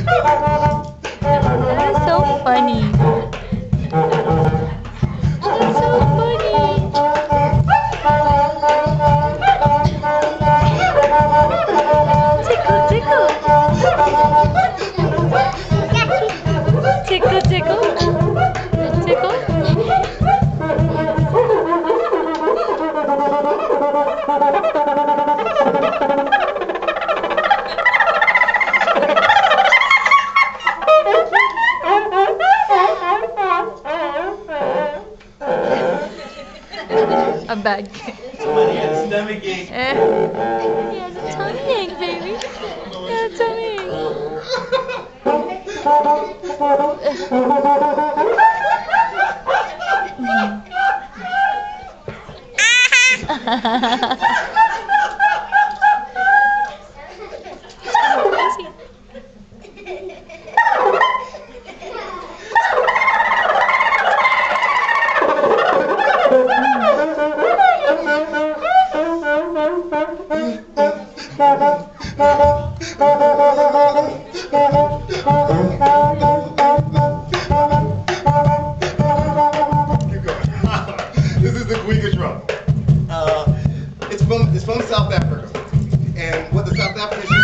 That is so funny. That's so funny. Tickle, tickle. Tickle, tickle. Tickle. A bag. Somebody had a stomach ache. He has a tummy ache, baby. He has a tummy This is the Guiga drum. It's from South Africa. And what the South Africans